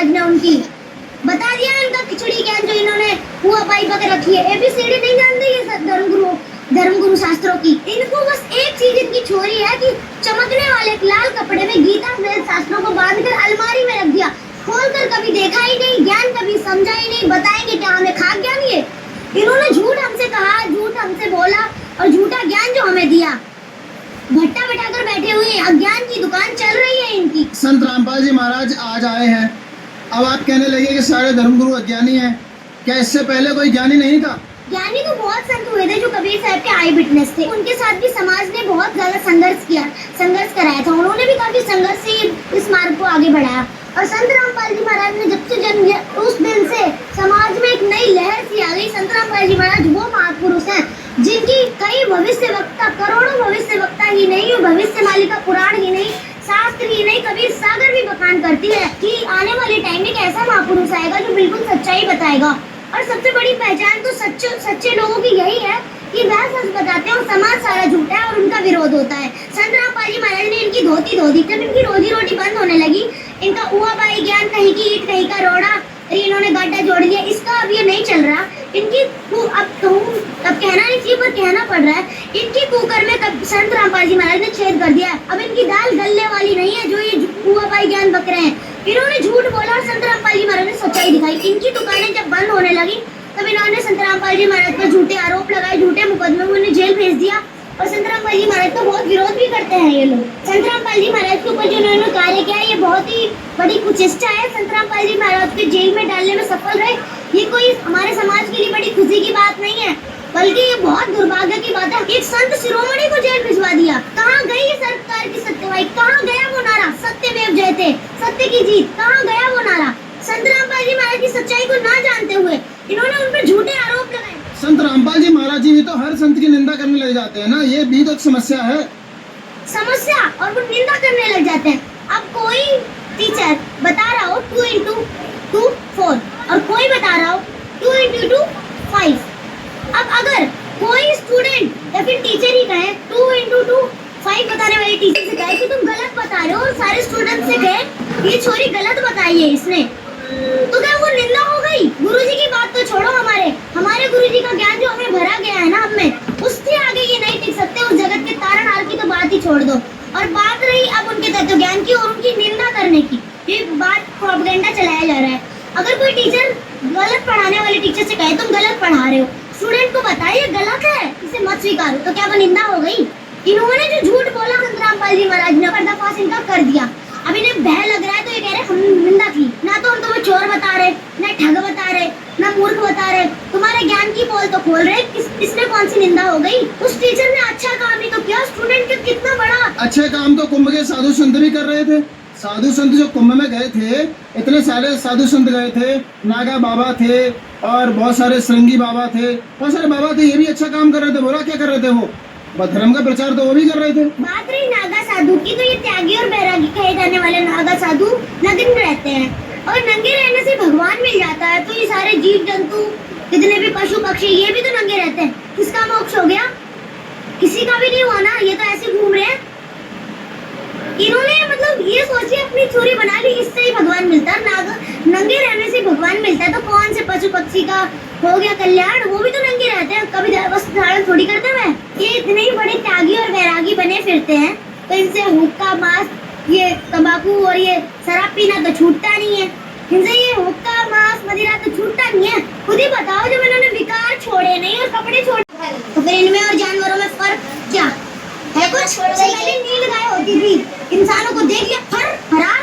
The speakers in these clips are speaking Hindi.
महाराज ने उनकी बता दिया इनका खिचड़ी ज्ञान जो इन्होंने हुआ पाई पकड़ रखी है। एबीसीडी नहीं जानते ये धर्मगुरु शास्त्रों की। इनको बस एक चीज इनकी छोरी है कि चमकने वाले लाल कपड़े में गीता वेद शास्त्रों को बांधकर अलमारी में रख दिया, खोलकर कभी देखा ही नहीं, ज्ञान कभी समझा ही नहीं। बताएंगे क्या हमें खाक ज्ञान? ये इन्होंने झूठ हमसे कहा, झूठ हमसे बोला और झूठा ज्ञान जो हमें दिया, भट्टा बैठाकर बैठे हुए हैं। अज्ञान की दुकान चल रही है इनकी। संत रामपाल जी महाराज आज आए हैं, अब आप कहने लगे कि सारे धर्मगुरु अज्ञानी हैं। क्या इससे पहले कोई ज्ञानी नहीं था? ज्ञानी तो बहुत संत हुए थे जो कबीर साहब के आई विटनेस थे। उनके साथ भी समाज ने बहुत ज्यादा संघर्ष कराया था। उन्होंने भी काफी संघर्ष से इस मार्ग को आगे बढ़ाया। और संत रामपाल जी महाराज ने जब से जन्म लिया उस दिन से समाज में एक नई लहर सी आ गई। संत रामपाल जी महाराज वो महापुरुष हैं जिनकी कई भविष्य वक्ता, करोड़ों भविष्य वक्ता ही नहीं, भविष्य मालिका पुराण ही नहीं, शास्त्र ही नहीं, कबीर सागर भी बखान करती है कि आने वाले टाइम में एक ऐसा महापुरुष आएगा जो बिल्कुल सच्चाई बताएगा। और सबसे बड़ी पहचान तो सच्चे लोगों की यही है कि वह सच बताते हैं और समाज सारा झूठा है और उनका विरोध होता है। संत रामपाल जी महाराज ने इनकी धोती धो दी। जब इनकी रोजी रोटी बंद होने लगी, इनका हुआ पाई ज्ञान, कहीं की ईट कहीं का रोड़ा, इन्होंने गड्ढा जोड़ दिया, इसका अब ये नहीं चल रहा। इनकी अब कहना नहीं चाहिए पर कहना पड़ रहा है, इनकी कुकर में संत रामपाल जी महाराज ने छेद कर दिया। अब इनकी दाल गलने वाली नहीं है जो ये हुआ पाई ज्ञान बक रहे हैं। इन्होंने झूठ बोला और संत रामपाल जी महाराज ने सच्चाई दिखाई। इनकी दुकानें जब बंद होने लगी तब इन्होंने संत रामपाल जी महाराज पर झूठे आरोप लगाए, झूठे मुकदमे में उन्हें जेल भेज दिया। और संत रामपाल जी महाराज का बहुत विरोध भी करते हैं ये लोग। संत रामपाल जी महाराज के ऊपर जो इन्होंने कार्य किया ये बहुत ही बड़ी कुचेष्टा है। संत रामपाल जी महाराज के जेल में डालने में सफल रहे, ये कोई हमारे समाज के लिए बड़ी खुशी की बात नहीं है, बल्कि ये बहुत दुर्भाग्य की बात है। एक संत शिरोमणि को जेल भिजवा दिया। कहाँ गई ये सरकार की सत्यवाई? कहाँ गया वो नारा सत्यमेव जयते, सत्य की जीत? कहाँ गया वो नारा? संत रामपाल जी महाराज की सच्चाई को ना जानते हुए इन्होंने उन पर झूठे आरोप लगाए। संत रामपाल जी महाराज जी भी तो हर संत की निंदा करने लग जाते हैं ना, ये भी तो एक समस्या है। और वो निंदा करने लग जाते हैं। अब कोई टीचर बता रहा हो 2 into 2 4 और कोई बता रहा हो 2 into 2 5। अब अगर कोई स्टूडेंट या फिर टीचर ही कहे 2 into 2 5 बताने वाले टीचर से कहे कि तुम गलत बता रहे हो और सारे स्टूडेंट से कहे ये छोरी गलत बताई है इसने, तो क्या वो निंदा हो गई? गुरुजी की बात तो छोड़ो, हमारे गुरुजी का ज्ञान जो हमें भरा गया है ना हमें, उसके आगे ये नहीं टिक सकते। उस जगत के तारणहार की तो बात ही छोड़ दो। और बात रही अब उनके तत्व ज्ञान की और उनकी निंदा करने की, ये बात प्रोपेगेंडा चलाया जा रहा है। अगर कोई टीचर गलत पढ़ाने वाले टीचर से कहे तुम गलत पढ़ा रहे हो, स्टूडेंट को बताइए गलत है, इसे मत स्वीकारो, तो क्या वो निंदा हो गई? इन्होंने जो झूठ बोला संत रामपाल जी महाराज ने पर्दाफाश इनका कर दिया। अब इन्हें भय लग रहा है तो ये कह रहे हम निंदा की ना, तो हम तुम्हें चोर बता रहे, ना ठग बता रहे, ना मूर्ख बता रहे, तुम्हारे ज्ञान की पोल तो खोल रहे। इसमें कौन सी निंदा हो गई? उस टीचर ने अच्छा काम ही तो किया, स्टूडेंट के कितना बड़ा अच्छे काम तो कुंभ के साधु संत भी कर रहे थे। साधु संत जो कुंभ में गए थे, इतने सारे साधु संत गए थे, नागा बाबा थे और बहुत सारे श्रृंगी बाबा थे, बहुत सारे बाबा थे, ये भी अच्छा काम कर रहे थे। बोला क्या कर रहे थे वो? धर्म का प्रचार तो वो भी कर रहे थे। बात रही नागा साधु की, तो ये त्यागी और बैरागी कहे जाने वाले नागा साधु नग्न रहते हैं और नंगे रहने से भगवान मिल जाता है। तो ये सारे जीव जंतु, जितने भी पशु पक्षी, ये भी तो नंगे रहते हैं। किसका मोक्ष हो गया? किसी का भी नहीं हुआ ना, ये तो ऐसे घूम रहे हैं। इन्होंने मतलब ये सोचिए अपनी चोरी बना ली, इससे ही भगवान मिलता है। नंगे रहने से भगवान मिलता है, तो कौन से पशु पक्षी का हो गया कल्याण? वो भी तो नंगे रहते हैं, कभी वस्त्र धारण थोड़ी करते हैं। ये इतने ही बड़े त्यागी और वैरागी बने फिरते हैं, तो इनसे हुक्का, मांस, ये तंबाकू और ये शराब पीना तो छूटता नहीं है। इनसे ये हुक्का, मांस, मदिरा तो छूटता नहीं है। खुद ही बताओ, जब इन्होंने विकार छोड़े नहीं और कपड़े छोड़े, तो फिर इनमें और जानवरों में फर्क क्या है? कुछ पहले नील गाय होती थी, इंसानों को देख लिया फरार,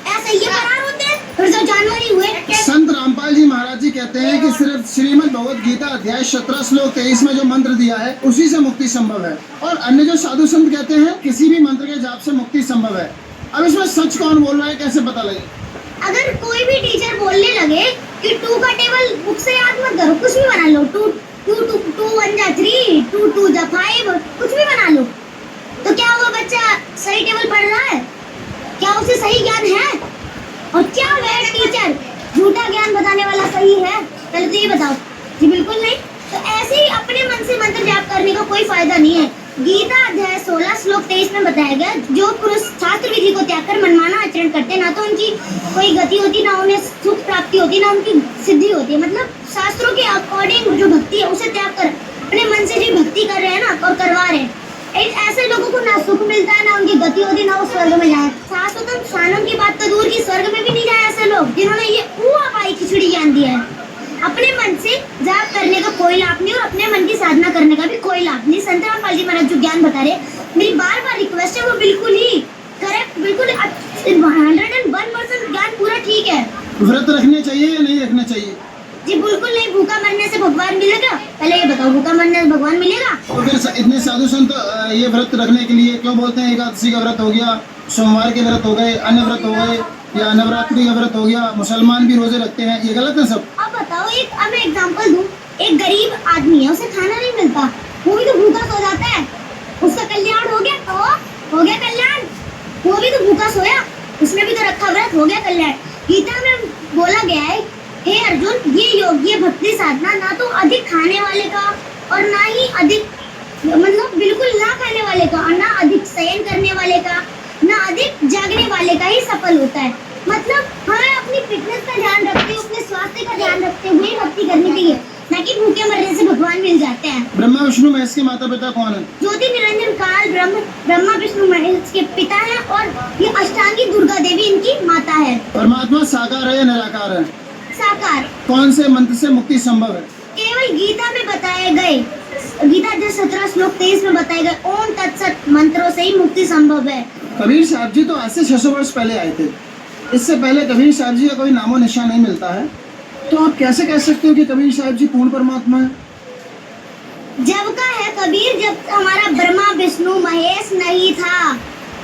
ऐसे ये फरार होते हैं, फिर तो जानवर ही हुए। संत रामपाल जी महाराज जी कहते हैं कि सिर्फ श्रीमद् भगवद गीता अध्याय 17 श्लोक 23 में जो मंत्र दिया है उसी से मुक्ति संभव है। और अन्य जो साधु संत कहते हैं किसी भी मंत्र के जाप से मुक्ति संभव है। अब इसमें सच कौन बोल रहा है, कैसे पता लगे? अगर कोई भी टीचर बोलने लगे कि 2 का टेबल बुक से याद मत करो, कुछ भी बना लो, 2 1 जा 3, 2 2 जा 5, कुछ भी बना लो, तो क्या वो बच्चा सही टेबल पढ़ रहा है? क्या उसे सही ज्ञान है? और क्या वह टीचर झूठा ज्ञान बताने वाला सही है? पहले तो ये बताओ। जी बिल्कुल नहीं। तो ऐसे ही अपने मन से मंत्र जाप करने का कोई फायदा नहीं है। गीता अध्याय 16 श्लोक 23 में बताया गया, जो पुरुष शास्त्र विधि को त्याग कर मनमाना आचरण करते, ना तो उनकी कोई गति होती, ना उन्हें सुख प्राप्ति होती, ना उनकी सिद्धि होती है। मतलब शास्त्रों के अकॉर्डिंग जो भक्ति है उसे त्याग कर अपने मन से जो भक्ति कर रहे हैं ना और करवा रहे हैं, ऐसे लोगों को ना सुख मिलता है, ना उनकी गति होती, ना वो स्वर्ग में जाए। शाश्वतम शानम की बात तो दूर की, स्वर्ग में भी नहीं जाए ऐसे लोग जिन्होंने ये ऊहा पाई खिचड़ी ज्ञान दिया है। अपने मन से जाप करने का कोई लाभ नहीं और अपने मन की साधना करने का भी कोई लाभ नहीं। संत रामपाल जी महाराज जो ज्ञान बता रहे, मेरी बार बार रिक्वेस्ट है वो बिल्कुल ही करेक्ट, बिल्कुल 101% ज्ञान पूरा ठीक है। व्रत रखने चाहिए या नहीं रखने चाहिए? जी बिल्कुल नहीं। भूखा मरने से भगवान मिलेगा? पहले ये बताओ, भूखा मरने से भगवान मिलेगा? तो फिर इतने साधु संत ये व्रत रखने के लिए क्यों बोलते हैं? एकादशी का व्रत हो गया, सोमवार के व्रत हो गए, अन्य व्रत हो गए, या नवरात्रि का व्रत हो गया, मुसलमान भी रोजे रखते हैं, ये गलत है सब? अब बताओ, अब मैं एग्जांपल दूं, एक गरीब आदमी है, उसे खाना नहीं मिलता, वो भी तो भूखा सो जाता है, उसका कल्याण हो गया? तो हो गया कल्याण, वो भी तो भूखा सोया, उसने भी तो रखा व्रत, हो गया कल्याण। गीता में बोला गया है, हे अर्जुन, ये योग, ये भक्ति साधना ना तो अधिक खाने वाले का और ना ही अधिक, मतलब बिल्कुल ना खाने वाले का और ना अधिक शयन करने वाले का, ना अधिक जागने वाले का ही सफल होता है। मतलब हमें अपनी फिटनेस का ध्यान रखते हुए, अपने स्वास्थ्य का ध्यान रखते हुए भक्ति करनी चाहिए, ना कि भूखे मरने से भगवान मिल जाते हैं। ब्रह्मा विष्णु महेश के माता पिता कौन है? ज्योति निरंजन काल ब्रह्मा विष्णु महेश के पिता हैं और ये अष्टांगी दुर्गा देवी इनकी माता है। परमात्मा साकार है या निराकार है? साकार। कौन से मंत्र से मुक्ति संभव है? केवल गीता में बताए गए, गीता अध्याय 17 श्लोक 23 में बताए गए ओम तत्सत मंत्रों से ही मुक्ति संभव है। कबीर साहब जी तो आज से 600 वर्ष पहले आए थे, इससे पहले कबीर साहब जी का कोई नामो निशान नहीं मिलता है, तो आप कैसे कह सकते हो कि कबीर साहब जी पूर्ण परमात्मा है? जब का है कबीर, जब हमारा ब्रह्मा विष्णु महेश नहीं था,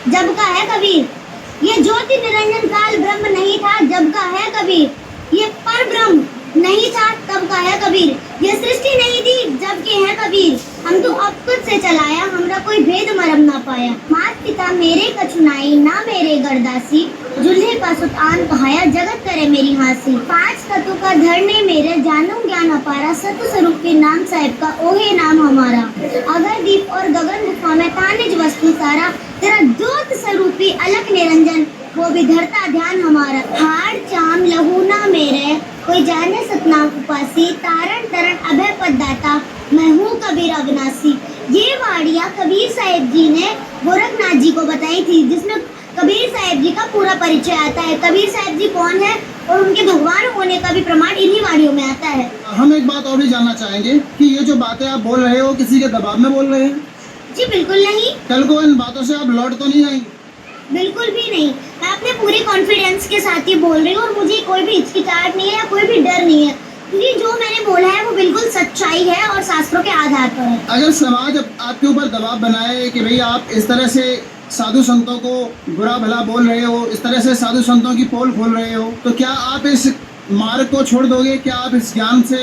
जब का है कबीर। ये ज्योति निरंजन काल ब्रह्म नहीं था, जब का है कबीर। ये पर ब्रह्म नहीं था, तब का है कबीर। ये सृष्टि नहीं थी, जब के है कबीर। हम तो अब खुद से चलाया, हमरा कोई भेद मरम ना पाया। मात पिता मेरे कछुनाई, ना मेरे गरदासी, जुल्हे का सुतान कहाया, जगत करे मेरी हासी। 5 तत्व का धरने मेरे, जानू ज्ञान अपारा, सत्य स्वरूप के नाम साहिब का ओहे नाम हमारा। अगर दीप और गगन गुफा में तानिज वस्तु सारा, तेरा ज्योत स्वरूपी अलख निरंजन, वो भी धरता ध्यान हमारा। हाड़ चाम लहू ना मेरे, कोई जाने सतनाम उपासी, तारण तरण अभय पद दाता, मैं हूँ कबीर अविनाशी। ये वाड़ियाँ कबीर साहिब जी ने गोरखनाथ जी को बताई थी, जिसमें कबीर साहिब जी का पूरा परिचय आता है। कबीर साहिब जी कौन है और उनके भगवान होने का भी प्रमाण इन्हीं वाड़ियों में आता है। हम एक बात और भी जानना चाहेंगे कि ये जो बातें आप बोल रहे हो, किसी के दबाव में बोल रहे हैं? जी बिल्कुल नहीं। कल को इन बातों से आप लौट तो नहीं आएंगे? बिल्कुल भी नहीं। मैं अपने पूरे कॉन्फिडेंस के साथ ही बोल रही हूँ और मुझे कोई भी हिचकिचाहट नहीं है या कोई भी डर नहीं है, क्योंकि जो मैंने बोला है वो बिल्कुल सच्चाई है और शास्त्रों के आधार पर है। अगर समाज आपके ऊपर दबाव बनाए कि भाई आप इस तरह से साधु संतों को बुरा भला बोल रहे हो, इस तरह से साधु संतों की पोल खोल रहे हो, तो क्या आप इस मार्ग को छोड़ दोगे? क्या आप इस ज्ञान से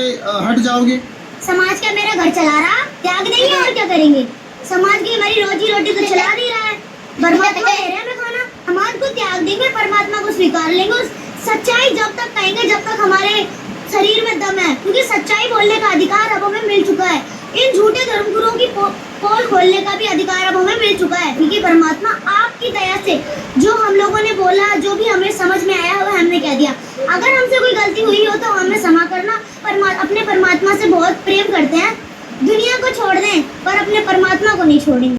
हट जाओगे? समाज का मेरा घर चला रहा, त्याग देंगे और क्या करेंगे? समाज की हमारी रोजी रोटी तो चला नहीं रहा है, परमात्मा दे रहे हैं हमें खाना, समाज को त्याग देंगे, परमात्मा को स्वीकार लेंगे। और सच्चाई जब तक कहेंगे जब तक हमारे शरीर में दम है, क्योंकि सच्चाई बोलने का अधिकार अब हमें मिल चुका है। इन झूठे धर्मगुरुओं की पोल खोलने का भी अधिकार अब हमें मिल चुका है, क्योंकि परमात्मा आपकी दया से जो हम लोगों ने बोला, जो भी हमें समझ में आया वो हमने कह दिया। अगर हमसे कोई गलती हुई हो तो हमें क्षमा करना। अपने परमात्मा से बहुत प्रेम करते हैं, दुनिया को छोड़ दें पर अपने परमात्मा को नहीं छोड़ेंगे।